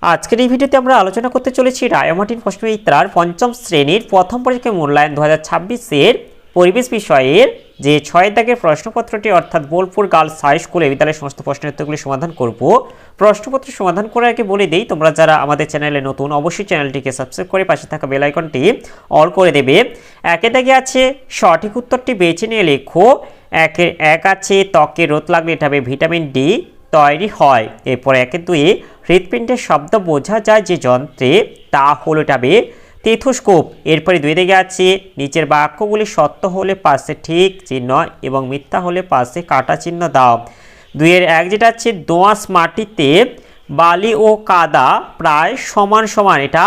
আজকের এই ভিডিওতে আমরা আলোচনা করতে চলেছি রায়মার্টিন প্রশ্নবিচিত্রার পঞ্চম শ্রেণীর প্রথম পরীক্ষা মূল্যায়ন 2026-এর পরিবেশ বিষয়ের যে 6 দাগের প্রশ্নপত্রটি অর্থাৎ বোলপুর গার্লস হাই স্কুল বিদ্যালয়ের সমস্ত প্রশ্নের উত্তরগুলি সমাধান করব। প্রশ্নপত্র সমাধান করার আগে বলে দেই, তোমরা যারা আমাদের চ্যানেলে নতুন অবশ্যই চ্যানেলটিকে সাবস্ক্রাইব করে পাশে থাকা বেল আইকনটি অল করে দেবে। একে দাগে আছে সঠিক উত্তরটি বেছে নিয়ে লেখো। একের এক আছে ত্বকে রোদ লাগলে এটা হবে ভিটামিন ডি তৈরি হয়। এরপর একের দুয়ে হৃৎপিণ্ডের শব্দ বোঝা যায় যে যন্ত্রে, তা হলো টাবে টেথোস্কোপ। এরপরে দুই দিকে আছে নিচের বাক্যগুলি সত্য হলে পাশে ঠিক চিহ্ন এবং মিথ্যা হলে পাশে কাটা চিহ্ন দাও। দুইয়ের এক যেটা আছে দোআঁশ মাটিতে বালি ও কাদা প্রায় সমান সমান, এটা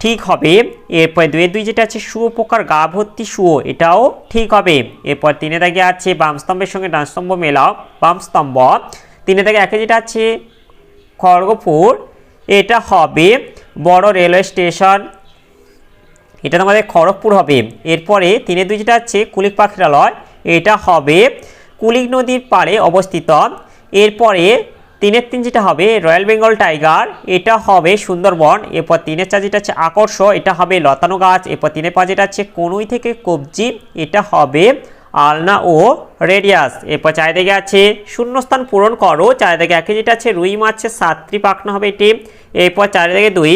ঠিক হবে। এরপরে দুই যেটা আছে শুয়োপোকার গা ভর্তি শুয়ো, এটাও ঠিক হবে। এরপর তিনে দাগে আছে বাম স্তম্ভের সঙ্গে ডান স্তম্ভ মেলাও, বাম স্তম্ভ। তিনে দাগে একে যেটা আছে খড়গপুর, এটা হবে বড় রেলওয়ে স্টেশন, এটা আমাদের খড়গপুর হবে। এরপরে তিনে দুই যেটা আছে কুলিক পাখিরালয়, এটা হবে কুলিক নদীর পাড়ে অবস্থিত। এরপরে তিনের তিন যেটা হবে রয়্যাল বেঙ্গল টাইগার, এটা হবে সুন্দরবন। এরপর তিনের চার যেটা আছে আকর্ষ, এটা হবে লতানো গাছ। এরপর তিনের পাঁচ যেটা আছে কনুই থেকে কবজি, এটা হবে আলনা ও রেডিয়াস। এরপর চারিদিকে আছে শূন্যস্থান পূরণ করো। চারিদিকে একে যেটা আছে রুই মাছের সাতটি পাখনা হবে এটি। এরপর চারিদিকে দুই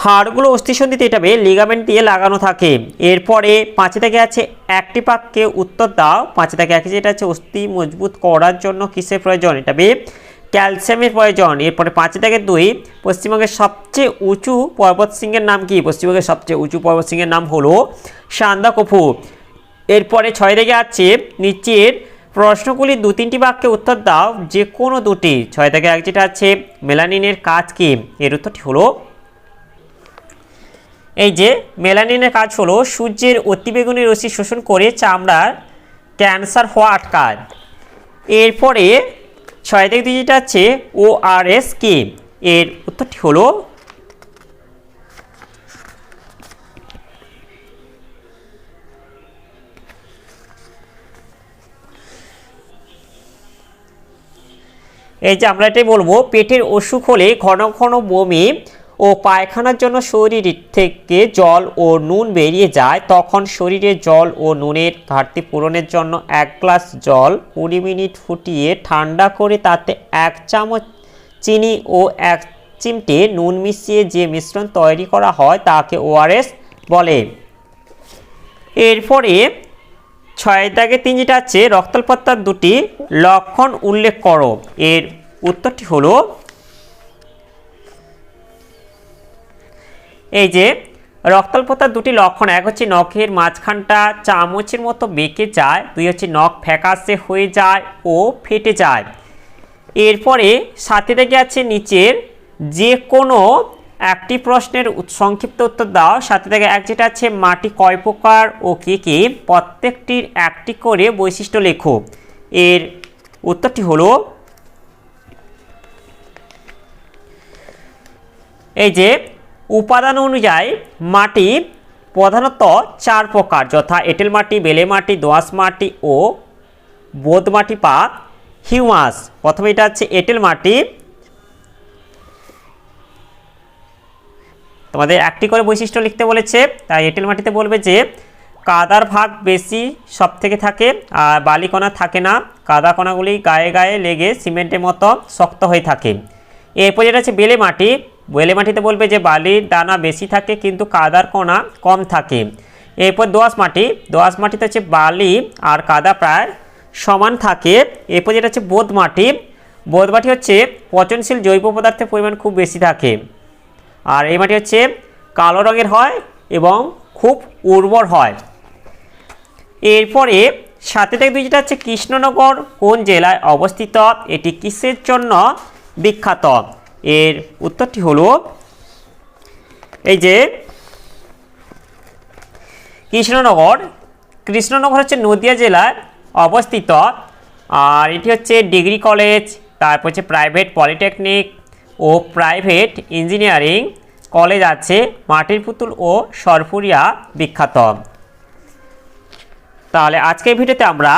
হাড়গুলো অস্থিসন্ধিতে এটা লিগামেন্ট দিয়ে লাগানো থাকে। এরপরে পাঁচে থেকে আছে একটি পাককে উত্তর দাও। পাঁচে থেকে একে যেটা আছে অস্থি মজবুত করার জন্য কিসের প্রয়োজন, এটা ক্যালসিয়ামের প্রয়োজন। এরপরে পাঁচে থেকে দুই পশ্চিমবঙ্গের সবচেয়ে উঁচু পর্বতশৃঙ্গের নাম কি, পশ্চিমবঙ্গের সবচেয়ে উঁচু পর্বতশৃঙ্গের নাম হলো সান্দাকফু। এরপরে ছয় থেকে আছে নিচের প্রশ্নগুলি দু তিনটি বাক্যে উত্তর দাও, যে কোনো দুটি। ছয় থেকে এক যেটা আছে মেলানিনের কাজ কি, এর উত্তরটি হলো এই যে মেলানিনের কাজ হলো সূর্যের অতিবেগুনি রশ্মি শোষণ করে চামড়ার ক্যান্সার হওয়া আটকায়। এরপরে ছয় থেকে দুই যেটা আছে ORS কি, এর উত্তরটি হলো এই যে আমরা এটাই বলবো, পেটের অসুখ হলে ঘন ঘন বমি ও পায়খানার জন্য শরীর থেকে জল ও নুন বেরিয়ে যায়, তখন শরীরে জল ও নুনের ঘাটতি পূরণের জন্য 1 গ্লাস জল 20 মিনিট ফুটিয়ে ঠান্ডা করে তাতে 1 চামচ চিনি ও 1 চিমটে নুন মিশিয়ে যে মিশ্রণ তৈরি করা হয় তাকে ORS বলে। এরপরে ছয় দাগে তিন যেটা আছে রক্তাল্পতার দুটি লক্ষণ উল্লেখ করো, এর উত্তরটি হলো এই যে রক্তাল্পতার দুটি লক্ষণ, এক হচ্ছে নখের মাঝখানটা চামচের মতো বেঁকে যায়, দুই হচ্ছে নখ ফ্যাকাশে হয়ে যায় ও ফেটে যায়। এরপরে সাথে থেকে আছে নিচের যে কোনো একটি প্রশ্নের সংক্ষিপ্ত উত্তর দাও। সাথে থেকে এক যেটা আছে মাটি কয় প্রকার ও কী কী, প্রত্যেকটির একটি করে বৈশিষ্ট্য লেখো, এর উত্তরটি হলো এই যে উপাদান অনুযায়ী মাটি প্রধানত 4 প্রকার, যথা এঁটেল মাটি, বেলে মাটি, দোআঁশ মাটি ও বোদ মাটি বা হিউমাস। প্রথমে এটা হচ্ছে এঁটেল মাটি, তোমাদের একটি করে বৈশিষ্ট্য লিখতে বলেছে, তাই এঁটেল মাটিতে বলবে যে কাদার ভাগ বেশি সব থেকে থাকে আর বালিকণা থাকে না, কাদা কণাগুলি গায়ে গায়ে লেগে সিমেন্টের মতো শক্ত হয়ে থাকে। এরপর যেটা আছে বেলে মাটি, বেলে মাটিতে বলবে যে বালির দানা বেশি থাকে কিন্তু কাদার কণা কম থাকে। এরপর দোআঁশ মাটি, দোআঁশ মাটিতে হচ্ছে বালি আর কাদা প্রায় সমান থাকে। এরপর যেটা হচ্ছে বোদ মাটি, বোদ মাটি হচ্ছে পচনশীল জৈব পদার্থের পরিমাণ খুব বেশি থাকে, আর এই মাটি হচ্ছে কালো রঙের হয় এবং খুব উর্বর হয়। এরপরে সাথে থেকে দুই যেটা হচ্ছে কৃষ্ণনগর কোন জেলায় অবস্থিত, এটি কিসের জন্য বিখ্যাত, এর উত্তরটি হলো এই যে কৃষ্ণনগর। কৃষ্ণনগর হচ্ছে নদিয়া জেলায় অবস্থিত, আর এটি হচ্ছে ডিগ্রি কলেজ, তারপর হচ্ছে প্রাইভেট পলিটেকনিক ও প্রাইভেট ইঞ্জিনিয়ারিং কলেজ আছে, মাটির পুতুল ও সরপুরিয়া বিখ্যাত। তাহলে আজকের ভিডিওতে আমরা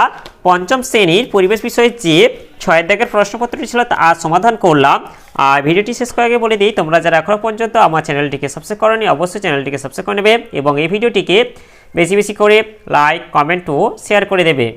পঞ্চম শ্রেণীর পরিবেশ বিষয়ে যে 6 দাগের প্রশ্নপত্রটি ছিল তা আজ সমাধান করলাম। আর ভিডিওটি শেষ করার আগে বলে দিই, তোমরা যারা এখনও পর্যন্ত আমার চ্যানেলটিকে সাবস্ক্রাইব করোনি অবশ্যই চ্যানেলটিকে সাবস্ক্রাইব করে নেবে এবং এই ভিডিওটিকে বেশি বেশি করে লাইক, কমেন্ট ও শেয়ার করে দেবে।